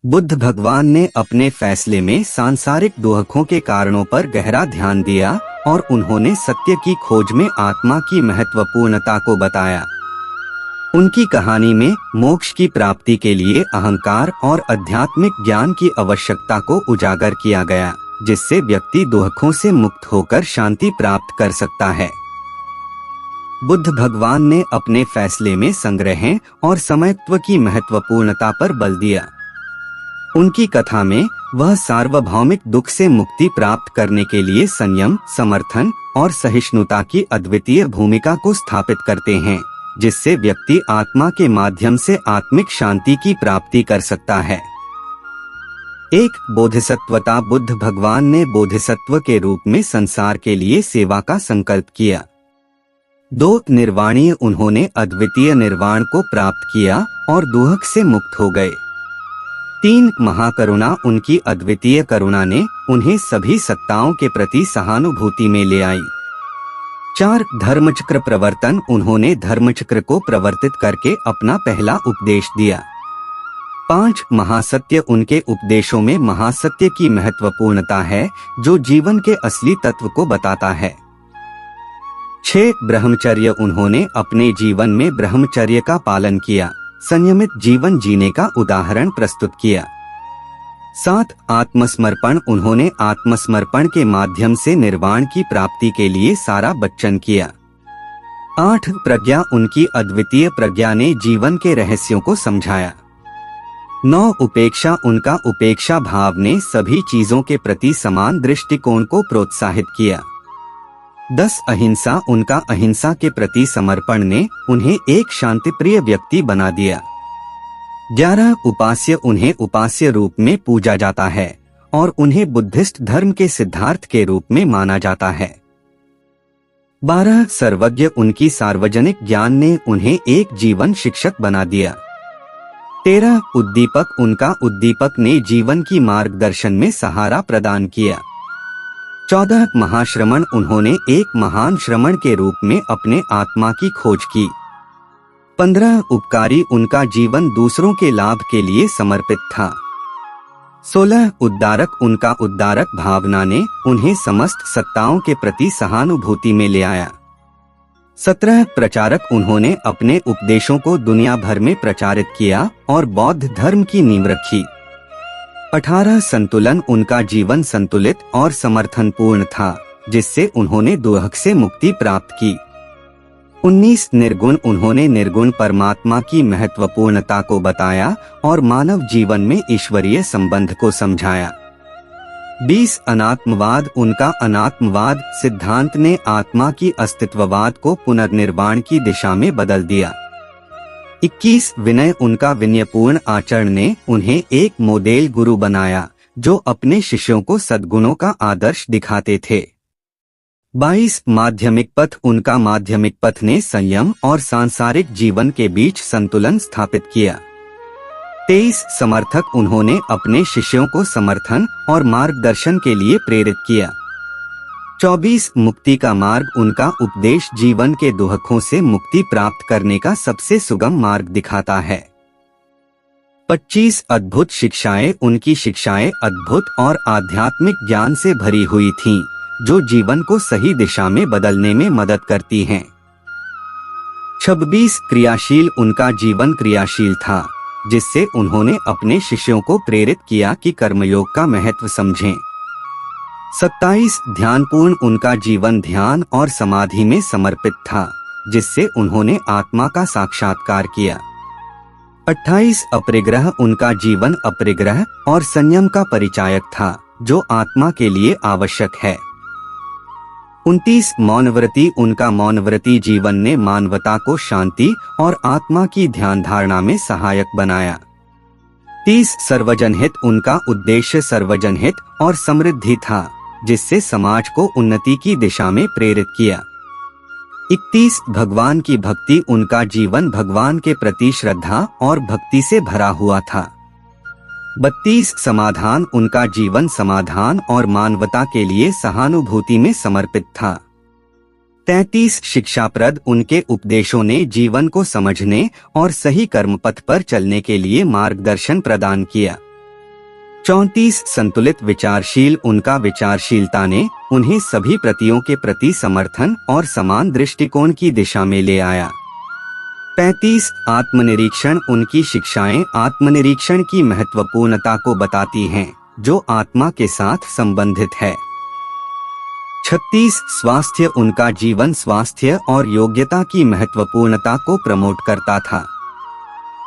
बुद्ध भगवान ने अपने फैसले में सांसारिक दुखों के कारणों पर गहरा ध्यान दिया और उन्होंने सत्य की खोज में आत्मा की महत्वपूर्णता को बताया। उनकी कहानी में मोक्ष की प्राप्ति के लिए अहंकार और आध्यात्मिक ज्ञान की आवश्यकता को उजागर किया गया, जिससे व्यक्ति दुखों से मुक्त होकर शांति प्राप्त कर सकता है। बुद्ध भगवान ने अपने फैसले में संग्रह और समयत्व की महत्वपूर्णता पर बल दिया। उनकी कथा में वह सार्वभौमिक दुख से मुक्ति प्राप्त करने के लिए संयम, समर्थन और सहिष्णुता की अद्वितीय भूमिका को स्थापित करते हैं, जिससे व्यक्ति आत्मा के माध्यम से आत्मिक शांति की प्राप्ति कर सकता है। एक बोधिसत्वता बुद्ध भगवान ने बोधिसत्व के रूप में संसार के लिए सेवा का संकल्प किया। 2 निर्वाणीय उन्होंने अद्वितीय निर्वाण को प्राप्त किया और दुख से मुक्त हो गए। 3 महाकरुणा उनकी अद्वितीय करुणा ने उन्हें सभी सत्ताओं के प्रति सहानुभूति में ले आई। 4 धर्मचक्र प्रवर्तन उन्होंने धर्मचक्र को प्रवर्तित करके अपना पहला उपदेश दिया। 5 महासत्य उनके उपदेशों में महासत्य की महत्वपूर्णता है, जो जीवन के असली तत्व को बताता है। 6 ब्रह्मचर्य उन्होंने अपने जीवन में ब्रह्मचर्य का पालन किया, संयमित जीवन जीने का उदाहरण प्रस्तुत किया। 7 आत्मसमर्पण उन्होंने आत्मसमर्पण के माध्यम से निर्वाण की प्राप्ति के लिए सारा बच्चन किया। 8 प्रज्ञा उनकी अद्वितीय प्रज्ञा ने जीवन के रहस्यों को समझाया। 9 उपेक्षा उनका उपेक्षा भाव ने सभी चीजों के प्रति समान दृष्टिकोण को प्रोत्साहित किया। 10 अहिंसा उनका अहिंसा के प्रति समर्पण ने उन्हें एक शांतिप्रिय व्यक्ति बना दिया। 11 उपास्य उन्हें उपास्य रूप में पूजा जाता है और उन्हें बुद्धिस्ट धर्म के सिद्धार्थ के रूप में माना जाता है। 12 सर्वज्ञ उनकी सार्वजनिक ज्ञान ने उन्हें एक जीवन शिक्षक बना दिया। 13 उद्दीपक उनका उद्दीपक ने जीवन की मार्गदर्शन में सहारा प्रदान किया। 14 महाश्रमण उन्होंने एक महान श्रमण के रूप में अपने आत्मा की खोज की। 15 उपकारी उनका जीवन दूसरों के लाभ के लिए समर्पित था। 16 उद्धारक उनका उद्धारक भावना ने उन्हें समस्त सत्ताओं के प्रति सहानुभूति में ले आया। 17 प्रचारक उन्होंने अपने उपदेशों को दुनिया भर में प्रचारित किया और बौद्ध धर्म की नींव रखी। 18 संतुलन उनका जीवन संतुलित और समर्थनपूर्ण था, जिससे उन्होंने दुख से मुक्ति प्राप्त की। 19 निर्गुण उन्होंने निर्गुण परमात्मा की महत्वपूर्णता को बताया और मानव जीवन में ईश्वरीय संबंध को समझाया। 20 अनात्मवाद उनका अनात्मवाद सिद्धांत ने आत्मा की अस्तित्ववाद को पुनर्निर्वाण की दिशा में बदल दिया। 21 विनय उनका विनयपूर्ण आचरण ने उन्हें एक मॉडल गुरु बनाया, जो अपने शिष्यों को सद्गुणों का आदर्श दिखाते थे। 22 माध्यमिक पथ उनका माध्यमिक पथ ने संयम और सांसारिक जीवन के बीच संतुलन स्थापित किया। 23 समर्थक उन्होंने अपने शिष्यों को समर्थन और मार्गदर्शन के लिए प्रेरित किया। 24 मुक्ति का मार्ग उनका उपदेश जीवन के दुखों से मुक्ति प्राप्त करने का सबसे सुगम मार्ग दिखाता है। 25 अद्भुत शिक्षाएं उनकी शिक्षाएं अद्भुत और आध्यात्मिक ज्ञान से भरी हुई थीं, जो जीवन को सही दिशा में बदलने में मदद करती हैं। 26 क्रियाशील उनका जीवन क्रियाशील था, जिससे उन्होंने अपने शिष्यों को प्रेरित किया कि कर्मयोग का महत्व समझें। 27 ध्यानपूर्ण उनका जीवन ध्यान और समाधि में समर्पित था, जिससे उन्होंने आत्मा का साक्षात्कार किया। 28 अपरिग्रह उनका जीवन अपरिग्रह और संयम का परिचायक था, जो आत्मा के लिए आवश्यक है। 29 मौनव्रती उनका मौनव्रती जीवन ने मानवता को शांति और आत्मा की ध्यान धारणा में सहायक बनाया। 30 सर्वजनहित उनका उद्देश्य सर्वजनहित और समृद्धि था, जिससे समाज को उन्नति की दिशा में प्रेरित किया। 31 भगवान की भक्ति उनका जीवन भगवान के प्रति श्रद्धा और भक्ति से भरा हुआ था। 32 समाधान उनका जीवन समाधान और मानवता के लिए सहानुभूति में समर्पित था। 33 शिक्षाप्रद उनके उपदेशों ने जीवन को समझने और सही कर्म पथ पर चलने के लिए मार्गदर्शन प्रदान किया। 34 संतुलित विचारशील, उनका विचारशीलता ने उन्हें सभी प्रतियों के प्रति समर्थन और समान दृष्टिकोण की दिशा में ले आया। 35 आत्मनिरीक्षण, उनकी शिक्षाएं आत्मनिरीक्षण की महत्वपूर्णता को बताती हैं, जो आत्मा के साथ संबंधित है। 36 स्वास्थ्य, उनका जीवन स्वास्थ्य और योग्यता की महत्वपूर्णता को प्रमोट करता था।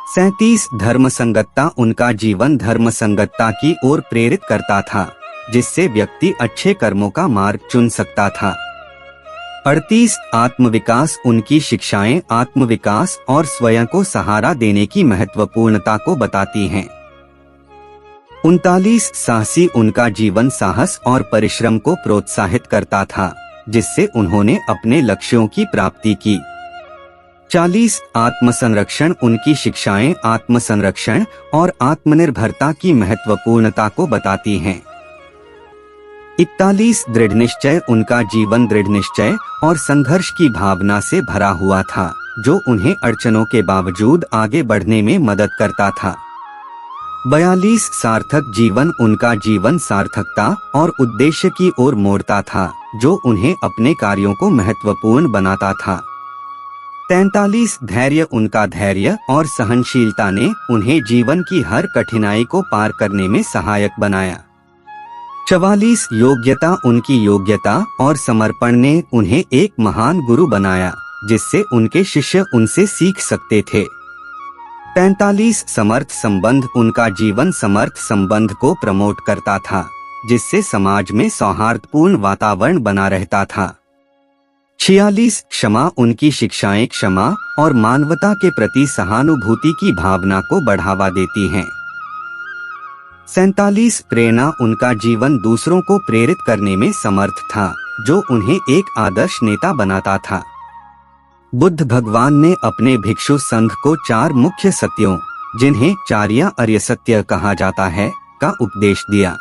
37 धर्म संगतता, उनका जीवन धर्म संगतता की ओर प्रेरित करता था, जिससे व्यक्ति अच्छे कर्मों का मार्ग चुन सकता था। 38 आत्मविकास, उनकी शिक्षाएं आत्मविकास और स्वयं को सहारा देने की महत्वपूर्णता को बताती हैं। 39 साहसी, उनका जीवन साहस और परिश्रम को प्रोत्साहित करता था, जिससे उन्होंने अपने लक्ष्यों की प्राप्ति की। 40 आत्मसंरक्षण, उनकी शिक्षाएं आत्मसंरक्षण और आत्मनिर्भरता की महत्वपूर्णता को बताती हैं। 41 दृढ़ निश्चय, उनका जीवन दृढ़ निश्चय और संघर्ष की भावना से भरा हुआ था, जो उन्हें अड़चनों के बावजूद आगे बढ़ने में मदद करता था। 42 सार्थक जीवन, उनका जीवन सार्थकता और उद्देश्य की ओर मोड़ता था, जो उन्हें अपने कार्यों को महत्वपूर्ण बनाता था। 43 धैर्य, उनका धैर्य और सहनशीलता ने उन्हें जीवन की हर कठिनाई को पार करने में सहायक बनाया। 44 योग्यता, उनकी योग्यता और समर्पण ने उन्हें एक महान गुरु बनाया, जिससे उनके शिष्य उनसे सीख सकते थे। 45 समर्थ संबंध, उनका जीवन समर्थ संबंध को प्रमोट करता था, जिससे समाज में सौहार्दपूर्ण वातावरण बना रहता था। 46 क्षमा, उनकी शिक्षाएं क्षमा और मानवता के प्रति सहानुभूति की भावना को बढ़ावा देती हैं। 47 प्रेरणा, उनका जीवन दूसरों को प्रेरित करने में समर्थ था, जो उन्हें एक आदर्श नेता बनाता था। बुद्ध भगवान ने अपने भिक्षु संघ को 4 मुख्य सत्यों, जिन्हें चार्या अर्य सत्य कहा जाता है, का उपदेश दिया।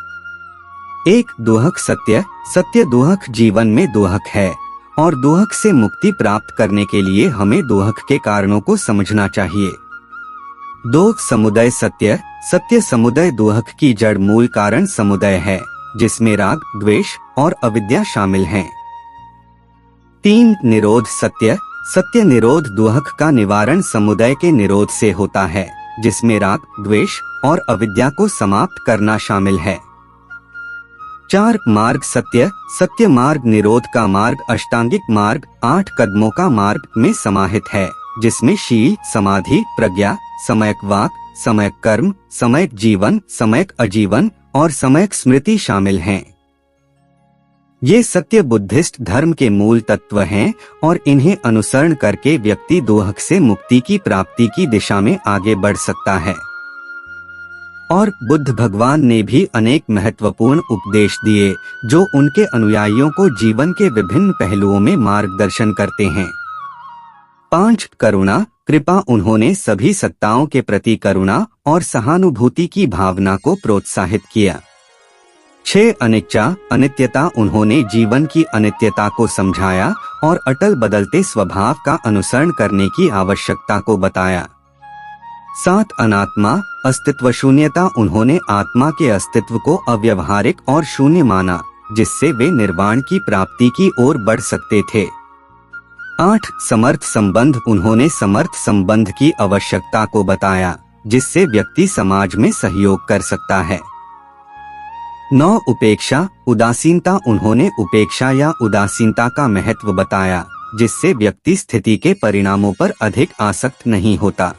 1 दोहक सत्य, सत्य दोहक जीवन में दोहक है और दोहक से मुक्ति प्राप्त करने के लिए हमें दोहक के कारणों को समझना चाहिए। 2 समुदय सत्य, सत्य समुदय दोहक की जड़ मूल कारण समुदय है, जिसमें राग द्वेष और अविद्या शामिल हैं। 3 निरोध सत्य, सत्य निरोध दोहक का निवारण समुदय के निरोध से होता है, जिसमें राग द्वेष और अविद्या को समाप्त करना शामिल है। 4 मार्ग सत्य, सत्य मार्ग निरोध का मार्ग अष्टांगिक मार्ग 8 कदमों का मार्ग में समाहित है, जिसमें शील, समाधि, प्रज्ञा, समयक वाक, समयक कर्म, समयक जीवन, समयक आजीवन और समयक स्मृति शामिल हैं। ये सत्य बुद्धिस्ट धर्म के मूल तत्व हैं और इन्हें अनुसरण करके व्यक्ति दोहक से मुक्ति की प्राप्ति की दिशा में आगे बढ़ सकता है। और बुद्ध भगवान ने भी अनेक महत्वपूर्ण उपदेश दिए, जो उनके अनुयायियों को जीवन के विभिन्न पहलुओं में मार्गदर्शन करते हैं। 5 करुणा, कृपा, उन्होंने सभी सत्ताओं के प्रति करुणा और सहानुभूति की भावना को प्रोत्साहित किया। 6 अनिच्छा, अनित्यता, उन्होंने जीवन की अनित्यता को समझाया और अटल बदलते स्वभाव का अनुसरण करने की आवश्यकता को बताया। 7 अनात्मा, अस्तित्व शून्यता, उन्होंने आत्मा के अस्तित्व को अव्यवहारिक और शून्य माना, जिससे वे निर्वाण की प्राप्ति की ओर बढ़ सकते थे। 8 समर्थ संबंध, उन्होंने समर्थ संबंध की आवश्यकता को बताया, जिससे व्यक्ति समाज में सहयोग कर सकता है। 9 उपेक्षा, उदासीनता, उन्होंने उपेक्षा या उदासीनता का महत्व बताया, जिससे व्यक्ति स्थिति के परिणामों पर अधिक आसक्त नहीं होता।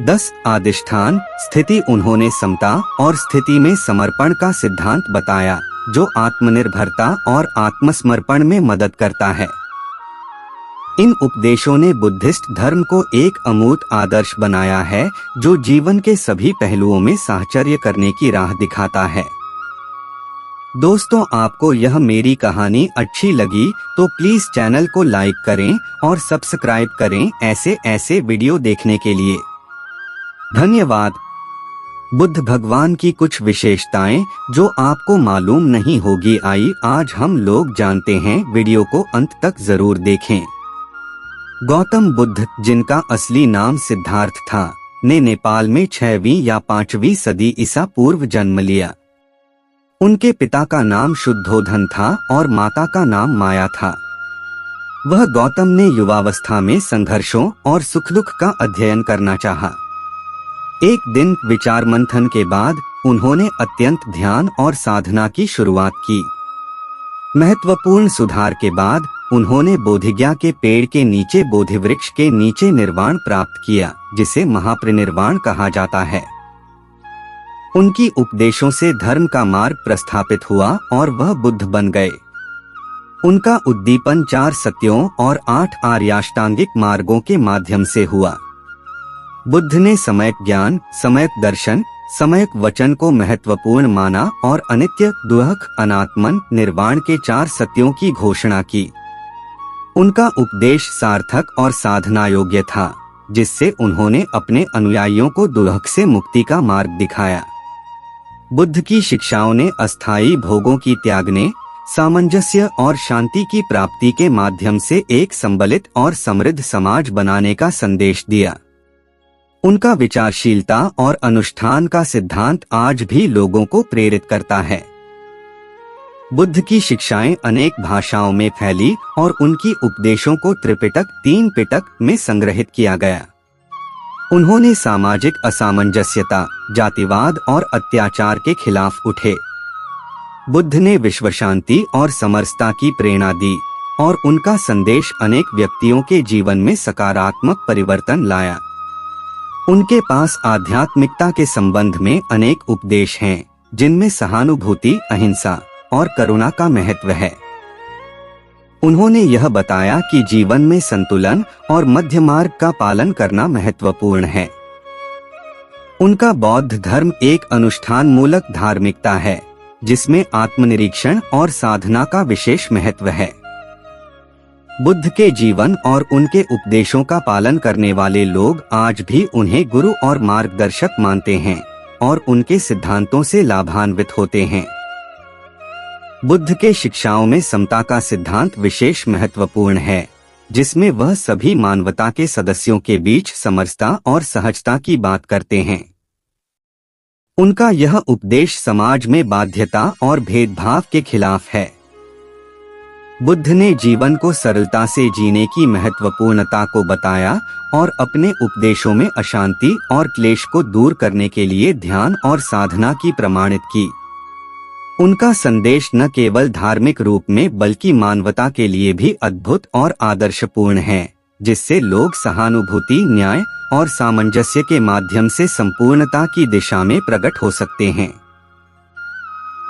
10 अधिष्ठान, स्थिति, उन्होंने समता और स्थिति में समर्पण का सिद्धांत बताया, जो आत्मनिर्भरता और आत्मसमर्पण में मदद करता है। इन उपदेशों ने बुद्धिस्ट धर्म को एक अमूर्त आदर्श बनाया है, जो जीवन के सभी पहलुओं में साहचर्य करने की राह दिखाता है। दोस्तों, आपको यह मेरी कहानी अच्छी लगी तो प्लीज चैनल को लाइक करें और सब्सक्राइब करें ऐसे वीडियो देखने के लिए। धन्यवाद। बुद्ध भगवान की कुछ विशेषताएं जो आपको मालूम नहीं होगी, आई आज हम लोग जानते हैं। वीडियो को अंत तक जरूर देखें। गौतम बुद्ध, जिनका असली नाम सिद्धार्थ था, ने नेपाल में 6वीं या 5वीं सदी ईसा पूर्व जन्म लिया। उनके पिता का नाम शुद्धोधन था और माता का नाम माया था। वह गौतम ने युवावस्था में संघर्षों और सुख दुख का अध्ययन करना चाहा। एक दिन विचार मंथन के बाद उन्होंने अत्यंत ध्यान और साधना की शुरुआत की। महत्वपूर्ण सुधार के बाद उन्होंने बोधिज्ञा के पेड़ के नीचे बोधि वृक्ष के नीचे निर्वाण प्राप्त किया, जिसे महापरिनिर्वाण कहा जाता है। उनकी उपदेशों से धर्म का मार्ग प्रस्थापित हुआ और वह बुद्ध बन गए। उनका उद्दीपन 4 सत्यों और 8 आर्याष्टांगिक मार्गों के माध्यम से हुआ। बुद्ध ने सम्यक ज्ञान, सम्यक दर्शन, सम्यक वचन को महत्वपूर्ण माना और अनित्य, दुःख, अनात्मन, निर्वाण के 4 सत्यों की घोषणा की। उनका उपदेश सार्थक और साधना योग्य था, जिससे उन्होंने अपने अनुयायियों को दुःख से मुक्ति का मार्ग दिखाया। बुद्ध की शिक्षाओं ने अस्थायी भोगों की त्यागने, सामंजस्य और शांति की प्राप्ति के माध्यम से एक संबलित और समृद्ध समाज बनाने का संदेश दिया। उनका विचारशीलता और अनुष्ठान का सिद्धांत आज भी लोगों को प्रेरित करता है। बुद्ध की शिक्षाएं अनेक भाषाओं में फैली और उनकी उपदेशों को त्रिपिटक 3 पिटक में संग्रहित किया गया। उन्होंने सामाजिक असमंजस्यता, जातिवाद और अत्याचार के खिलाफ उठे। बुद्ध ने विश्व शांति और समरसता की प्रेरणा दी और उनका संदेश अनेक व्यक्तियों के जीवन में सकारात्मक परिवर्तन लाया। उनके पास आध्यात्मिकता के संबंध में अनेक उपदेश हैं, जिनमें सहानुभूति, अहिंसा और करुणा का महत्व है। उन्होंने यह बताया कि जीवन में संतुलन और मध्य मार्ग का पालन करना महत्वपूर्ण है। उनका बौद्ध धर्म एक अनुष्ठान मूलक धार्मिकता है, जिसमें आत्मनिरीक्षण और साधना का विशेष महत्व है। बुद्ध के जीवन और उनके उपदेशों का पालन करने वाले लोग आज भी उन्हें गुरु और मार्गदर्शक मानते हैं और उनके सिद्धांतों से लाभान्वित होते हैं। बुद्ध के शिक्षाओं में समता का सिद्धांत विशेष महत्वपूर्ण है, जिसमें वह सभी मानवता के सदस्यों के बीच समरसता और सहजता की बात करते हैं। उनका यह उपदेश समाज में बाध्यता और भेदभाव के खिलाफ है। बुद्ध ने जीवन को सरलता से जीने की महत्वपूर्णता को बताया और अपने उपदेशों में अशांति और क्लेश को दूर करने के लिए ध्यान और साधना की प्रमाणित की। उनका संदेश न केवल धार्मिक रूप में बल्कि मानवता के लिए भी अद्भुत और आदर्शपूर्ण है, जिससे लोग सहानुभूति, न्याय और सामंजस्य के माध्यम से संपूर्णता की दिशा में प्रकट हो सकते हैं।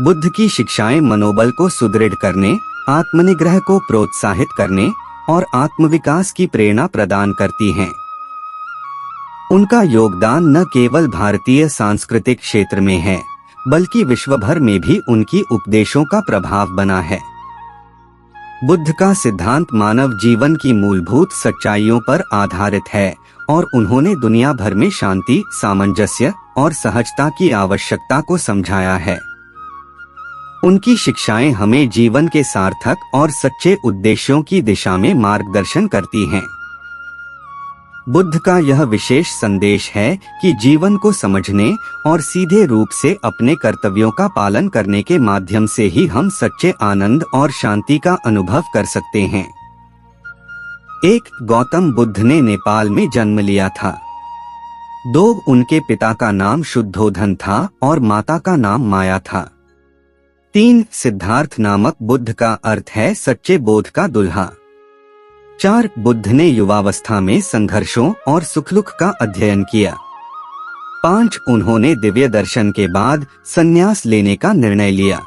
बुद्ध की शिक्षाएं मनोबल को सुदृढ़ करने, आत्मनिग्रह को प्रोत्साहित करने और आत्मविकास की प्रेरणा प्रदान करती हैं। उनका योगदान न केवल भारतीय सांस्कृतिक क्षेत्र में है, बल्कि विश्व भर में भी उनकी उपदेशों का प्रभाव बना है। बुद्ध का सिद्धांत मानव जीवन की मूलभूत सच्चाइयों पर आधारित है और उन्होंने दुनिया भर में शांति, सामंजस्य और सहजता की आवश्यकता को समझाया है। उनकी शिक्षाएं हमें जीवन के सार्थक और सच्चे उद्देश्यों की दिशा में मार्गदर्शन करती हैं। बुद्ध का यह विशेष संदेश है कि जीवन को समझने और सीधे रूप से अपने कर्तव्यों का पालन करने के माध्यम से ही हम सच्चे आनंद और शांति का अनुभव कर सकते हैं। एक गौतम बुद्ध ने नेपाल में जन्म लिया था। 2 उनके पिता का नाम शुद्धोधन था और माता का नाम माया था। 3 सिद्धार्थ नामक बुद्ध का अर्थ है सच्चे बोध का दुल्हा। 4 बुद्ध ने युवावस्था में संघर्षों और सुख दुख का अध्ययन किया। 5 उन्होंने दिव्य दर्शन के बाद संन्यास लेने का निर्णय लिया।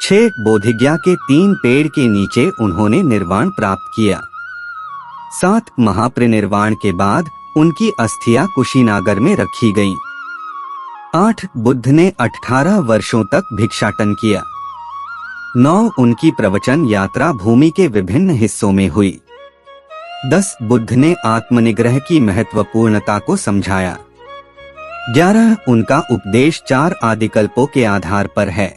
6 बोधिज्ञा के 3 पेड़ के नीचे उन्होंने निर्वाण प्राप्त किया। 7 महापरिनिर्वाण के बाद उनकी अस्थियां कुशीनागर में रखी गईं। 8 बुद्ध ने 18 वर्षों तक भिक्षाटन किया। 9 उनकी प्रवचन यात्रा भूमि के विभिन्न हिस्सों में हुई। 10 बुद्ध ने आत्मनिग्रह की महत्वपूर्णता को समझाया। 11 उनका उपदेश 4 आदिकल्पों के आधार पर है।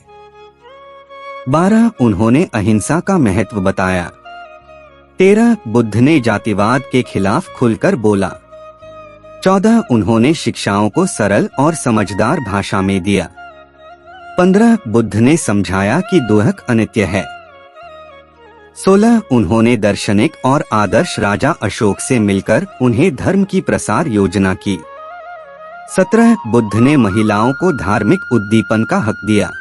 12 उन्होंने अहिंसा का महत्व बताया। 13 बुद्ध ने जातिवाद के खिलाफ खुलकर बोला। 14 उन्होंने शिक्षाओं को सरल और समझदार भाषा में दिया। 15 बुद्ध ने समझाया कि दोहक अनित्य है। 16 उन्होंने दार्शनिक और आदर्श राजा अशोक से मिलकर उन्हें धर्म की प्रसार योजना की। 17 बुद्ध ने महिलाओं को धार्मिक उद्दीपन का हक दिया।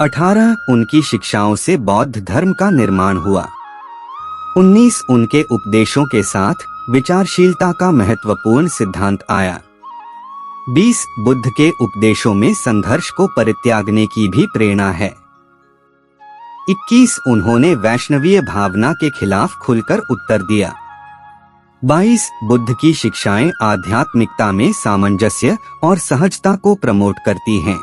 18 उनकी शिक्षाओं से बौद्ध धर्म का निर्माण हुआ। 19 उनके उपदेशों के साथ विचारशीलता का महत्वपूर्ण सिद्धांत आया। 20 बुद्ध के उपदेशों में संघर्ष को परित्यागने की भी प्रेरणा है। 21 उन्होंने वैष्णवीय भावना के खिलाफ खुलकर उत्तर दिया। 22 बुद्ध की शिक्षाएं आध्यात्मिकता में सामंजस्य और सहजता को प्रमोट करती हैं।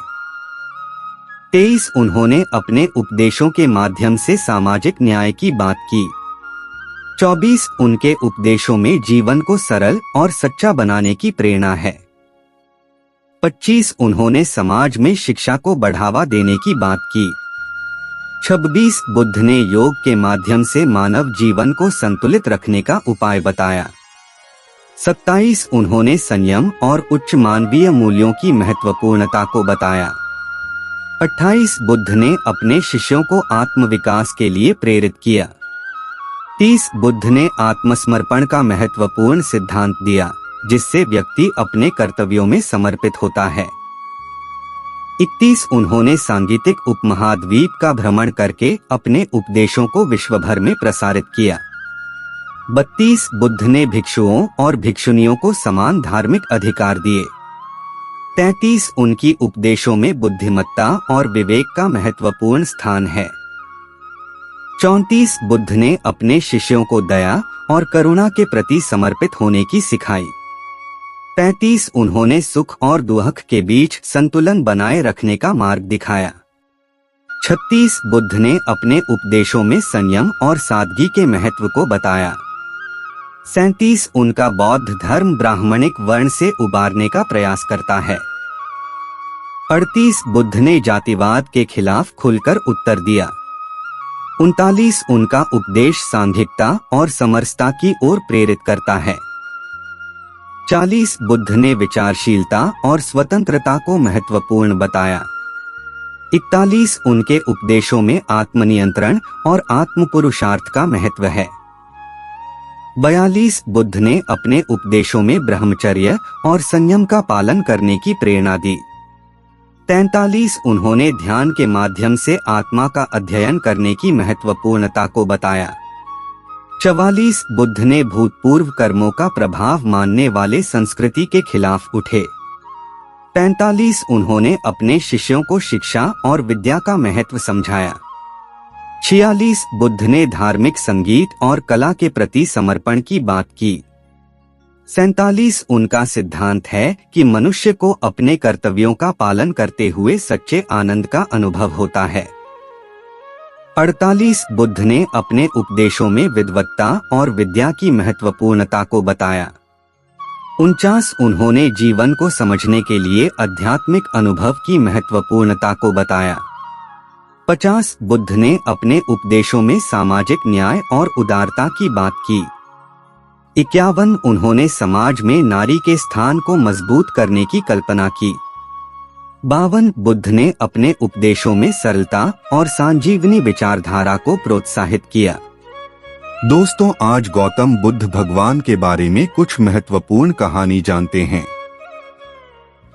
23 उन्होंने अपने उपदेशों के माध्यम से सामाजिक न्याय की बात की। 24 उनके उपदेशों में जीवन को सरल और सच्चा बनाने की प्रेरणा है। 25 उन्होंने समाज में शिक्षा को बढ़ावा देने की बात की। 26 बुद्ध ने योग के माध्यम से मानव जीवन को संतुलित रखने का उपाय बताया। 27 उन्होंने संयम और उच्च मानवीय मूल्यों की महत्वपूर्णता को बताया। 28 बुद्ध ने अपने शिष्यों को आत्मविकास के लिए प्रेरित किया। 30 बुद्ध ने आत्मसमर्पण का महत्वपूर्ण सिद्धांत दिया, जिससे व्यक्ति अपने कर्तव्यों में समर्पित होता है। 31 उन्होंने सांगीतिक उपमहाद्वीप का भ्रमण करके अपने उपदेशों को विश्व भर में प्रसारित किया। 32 बुद्ध ने भिक्षुओं और भिक्षुनियों को समान धार्मिक अधिकार दिए। 33 उनकी उपदेशों में बुद्धिमत्ता और विवेक का महत्वपूर्ण स्थान है। 34 बुद्ध ने अपने शिष्यों को दया और करुणा के प्रति समर्पित होने की सिखाई। 35 उन्होंने सुख और दुख के बीच संतुलन बनाए रखने का मार्ग दिखाया। 36 बुद्ध ने अपने उपदेशों में संयम और सादगी के महत्व को बताया। 37 उनका बौद्ध धर्म ब्राह्मणिक वर्ण से उबारने का प्रयास करता है। 38 बुद्ध ने जातिवाद के खिलाफ खुलकर उत्तर दिया। 39 उनका उपदेश सांघिकता और समरसता की ओर प्रेरित करता है। 40 बुद्ध ने विचारशीलता और स्वतंत्रता को महत्वपूर्ण बताया। 41 उनके उपदेशों में आत्मनियंत्रण और आत्मपुरुषार्थ का महत्व है। 42 बुद्ध ने अपने उपदेशों में ब्रह्मचर्य और संयम का पालन करने की प्रेरणा दी। 43 उन्होंने ध्यान के माध्यम से आत्मा का अध्ययन करने की महत्वपूर्णता को बताया। 44 बुद्ध ने भूतपूर्व कर्मों का प्रभाव मानने वाले संस्कृति के खिलाफ उठे। 45 उन्होंने अपने शिष्यों को शिक्षा और विद्या का महत्व समझाया। 46 बुद्ध ने धार्मिक संगीत और कला के प्रति समर्पण की बात की। 47 उनका सिद्धांत है कि मनुष्य को अपने कर्तव्यों का पालन करते हुए सच्चे आनंद का अनुभव होता है। 48 बुद्ध ने अपने उपदेशों में विद्वत्ता और विद्या की महत्वपूर्णता को बताया। 49 उन्होंने जीवन को समझने के लिए आध्यात्मिक अनुभव की महत्वपूर्णता को बताया। 50 बुद्ध ने अपने उपदेशों में सामाजिक न्याय और उदारता की बात की। 51 उन्होंने समाज में नारी के स्थान को मजबूत करने की कल्पना की। 52 बुद्ध ने अपने उपदेशों में सरलता और संजीवनी विचारधारा को प्रोत्साहित किया। दोस्तों, आज गौतम बुद्ध भगवान के बारे में कुछ महत्वपूर्ण कहानी जानते हैं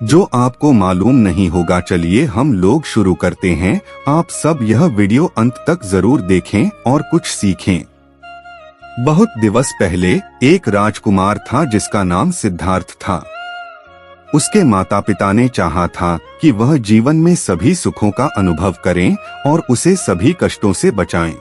जो आपको मालूम नहीं होगा। चलिए हम लोग शुरू करते हैं। आप सब यह वीडियो अंत तक जरूर देखें और कुछ सीखें। बहुत दिवस पहले एक राजकुमार था जिसका नाम सिद्धार्थ था। उसके माता पिता ने चाहा था कि वह जीवन में सभी सुखों का अनुभव करें और उसे सभी कष्टों से बचाएं।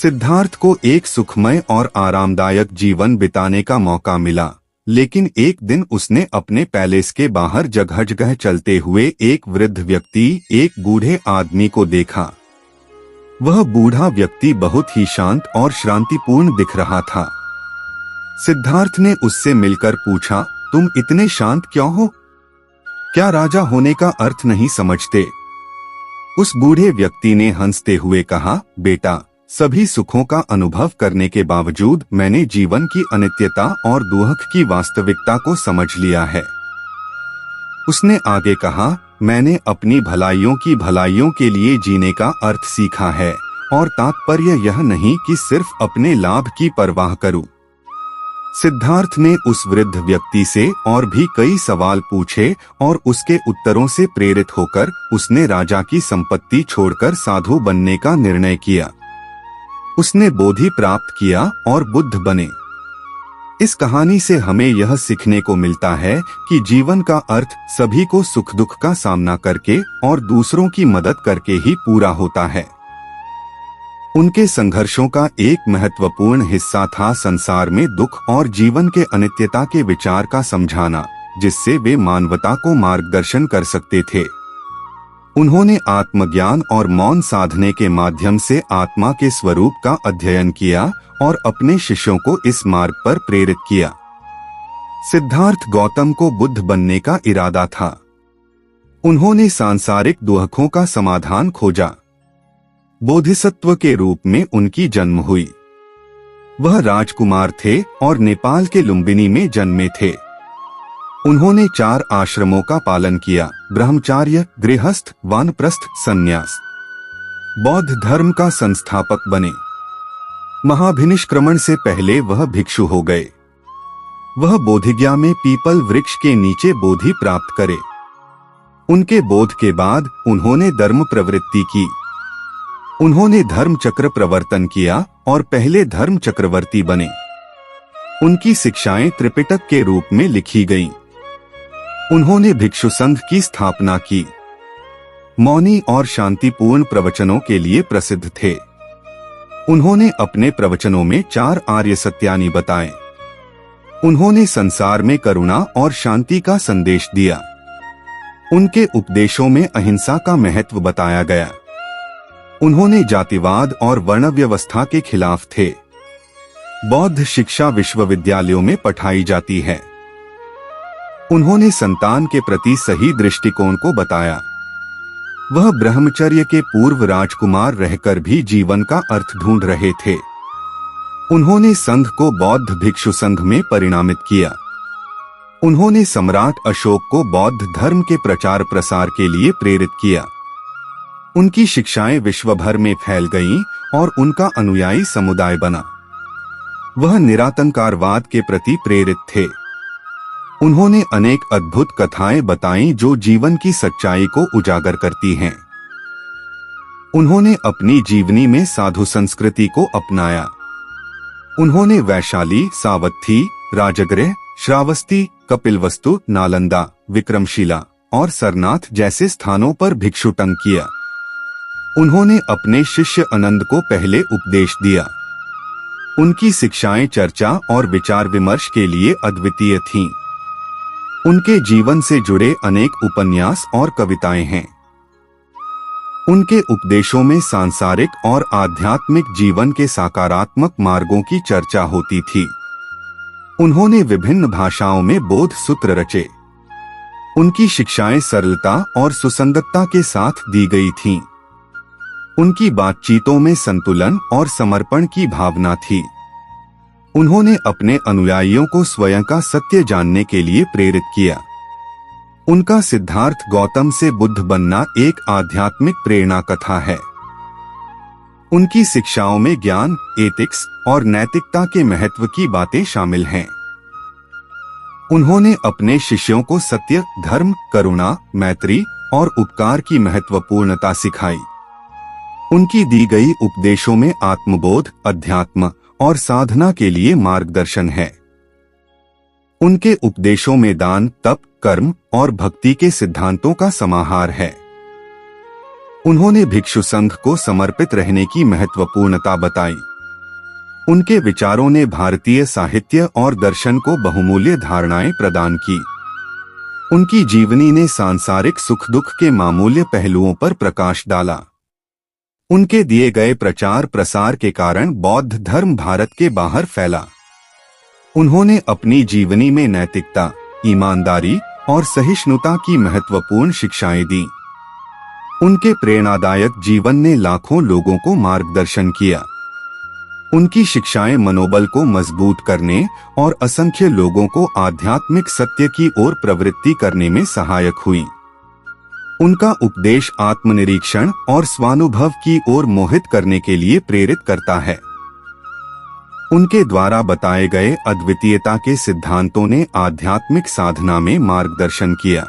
सिद्धार्थ को एक सुखमय और आरामदायक जीवन बिताने का मौका मिला, लेकिन एक दिन उसने अपने पैलेस के बाहर जगह जगह चलते हुए एक वृद्ध व्यक्ति, एक बूढ़े आदमी को देखा। वह बूढ़ा व्यक्ति बहुत ही शांत और शांतिपूर्ण दिख रहा था। सिद्धार्थ ने उससे मिलकर पूछा, तुम इतने शांत क्यों हो? क्या राजा होने का अर्थ नहीं समझते? उस बूढ़े व्यक्ति ने हंसते हुए कहा, बेटा, सभी सुखों का अनुभव करने के बावजूद मैंने जीवन की अनित्यता और दुख की वास्तविकता को समझ लिया है। उसने आगे कहा, मैंने अपनी भलाइयों की भलाइयों के लिए जीने का अर्थ सीखा है और तात्पर्य यह नहीं कि सिर्फ अपने लाभ की परवाह करूं। सिद्धार्थ ने उस वृद्ध व्यक्ति से और भी कई सवाल पूछे और उसके उत्तरों से प्रेरित होकर उसने राजा की संपत्ति छोड़कर साधु बनने का निर्णय किया। उसने बोधि प्राप्त किया और बुद्ध बने। इस कहानी से हमें यह सीखने को मिलता है कि जीवन का अर्थ सभी को सुख दुख का सामना करके और दूसरों की मदद करके ही पूरा होता है। उनके संघर्षों का एक महत्वपूर्ण हिस्सा था संसार में दुख और जीवन के अनित्यता के विचार का समझाना, जिससे वे मानवता को मार्गदर्शन कर सकते थे। उन्होंने आत्मज्ञान और मौन साधने के माध्यम से आत्मा के स्वरूप का अध्ययन किया और अपने शिष्यों को इस मार्ग पर प्रेरित किया। सिद्धार्थ गौतम को बुद्ध बनने का इरादा था। उन्होंने सांसारिक दुखों का समाधान खोजा। बोधिसत्व के रूप में उनकी जन्म हुई। वह राजकुमार थे और नेपाल के लुम्बिनी में जन्मे थे। उन्होंने 4 आश्रमों का पालन किया: ब्रह्मचार्य, गृहस्थ, वानप्रस्थ, संन्यास। बौद्ध धर्म का संस्थापक बने। महाभिनिष्क्रमण से पहले वह भिक्षु हो गए। वह बोधिगया में पीपल वृक्ष के नीचे बोधि प्राप्त करे। उनके बोध के बाद उन्होंने धर्म प्रवृत्ति की। उन्होंने धर्म चक्र प्रवर्तन किया और पहले धर्म चक्रवर्ती बने। उनकी शिक्षाएं त्रिपिटक के रूप में लिखी गईं। उन्होंने भिक्षु संघ की स्थापना की। मौनी और शांतिपूर्ण प्रवचनों के लिए प्रसिद्ध थे। उन्होंने अपने प्रवचनों में 4 आर्य सत्यानि बताए। उन्होंने संसार में करुणा और शांति का संदेश दिया। उनके उपदेशों में अहिंसा का महत्व बताया गया। उन्होंने जातिवाद और वर्ण व्यवस्था के खिलाफ थे। बौद्ध शिक्षा विश्वविद्यालयों में पढ़ाई जाती है। उन्होंने संतान के प्रति सही दृष्टिकोण को बताया। वह ब्रह्मचर्य के पूर्व राजकुमार रहकर भी जीवन का अर्थ ढूंढ रहे थे। उन्होंने संघ को बौद्ध भिक्षु संघ में परिणामित किया। उन्होंने सम्राट अशोक को बौद्ध धर्म के प्रचार प्रसार के लिए प्रेरित किया। उनकी शिक्षाएं विश्व भर में फैल गईं और उनका अनुयायी समुदाय बना। वह निरातंकवाद के प्रति प्रेरित थे। उन्होंने अनेक अद्भुत कथाएं बताईं जो जीवन की सच्चाई को उजागर करती हैं। उन्होंने अपनी जीवनी में साधु संस्कृति को अपनाया। उन्होंने वैशाली, सावत्थी, राजगृह, श्रावस्ती, कपिलवस्तु, नालंदा, विक्रमशिला और सरनाथ जैसे स्थानों पर भिक्षुटंग किया। उन्होंने अपने शिष्य आनंद को पहले उपदेश दिया। उनकी शिक्षाएं चर्चा और विचार विमर्श के लिए अद्वितीय थीं। उनके जीवन से जुड़े अनेक उपन्यास और कविताएं हैं। उनके उपदेशों में सांसारिक और आध्यात्मिक जीवन के सकारात्मक मार्गों की चर्चा होती थी। उन्होंने विभिन्न भाषाओं में बोध सूत्र रचे। उनकी शिक्षाएं सरलता और सुसंगतता के साथ दी गई थीं। उनकी बातचीतों में संतुलन और समर्पण की भावना थी। उन्होंने अपने अनुयायियों को स्वयं का सत्य जानने के लिए प्रेरित किया। उनका सिद्धार्थ गौतम से बुद्ध बनना एक आध्यात्मिक प्रेरणा कथा है। उनकी शिक्षाओं में ज्ञान, एथिक्स और नैतिकता के महत्व की बातें शामिल हैं। उन्होंने अपने शिष्यों को सत्य, धर्म, करुणा, मैत्री और उपकार की महत्वपूर्णता सिखाई। उनकी दी गई उपदेशों में आत्मबोध, अध्यात्म और साधना के लिए मार्गदर्शन है। उनके उपदेशों में दान, तप, कर्म और भक्ति के सिद्धांतों का समाहार है। उन्होंने भिक्षु संघ को समर्पित रहने की महत्वपूर्णता बताई। उनके विचारों ने भारतीय साहित्य और दर्शन को बहुमूल्य धारणाएं प्रदान की। उनकी जीवनी ने सांसारिक सुख दुख के मामूल्य पहलुओं पर प्रकाश डाला। उनके दिए गए प्रचार प्रसार के कारण बौद्ध धर्म भारत के बाहर फैला। उन्होंने अपनी जीवनी में नैतिकता, ईमानदारी और सहिष्णुता की महत्वपूर्ण शिक्षाएं दी। उनके प्रेरणादायक जीवन ने लाखों लोगों को मार्गदर्शन किया। उनकी शिक्षाएं मनोबल को मजबूत करने और असंख्य लोगों को आध्यात्मिक सत्य की ओर प्रवृत्ति करने में सहायक हुई। उनका उपदेश आत्मनिरीक्षण और स्वानुभव की ओर मोहित करने के लिए प्रेरित करता है। उनके द्वारा बताए गए अद्वितीयता के सिद्धांतों ने आध्यात्मिक साधना में मार्गदर्शन किया।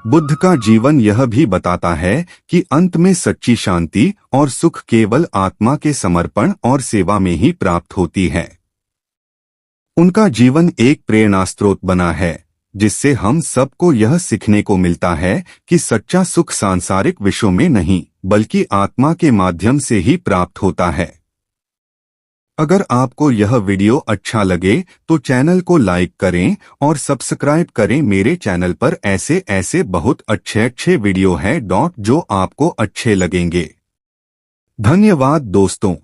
बुद्ध का जीवन यह भी बताता है कि अंत में सच्ची शांति और सुख केवल आत्मा के समर्पण और सेवा में ही प्राप्त होती है। उनका जीवन एक प्रेरणा स्रोत बना है, जिससे हम सबको यह सीखने को मिलता है कि सच्चा सुख सांसारिक विषयों में नहीं, बल्कि आत्मा के माध्यम से ही प्राप्त होता है। अगर आपको यह वीडियो अच्छा लगे तो चैनल को लाइक करें और सब्सक्राइब करें। मेरे चैनल पर ऐसे बहुत अच्छे वीडियो हैं जो आपको अच्छे लगेंगे। धन्यवाद दोस्तों।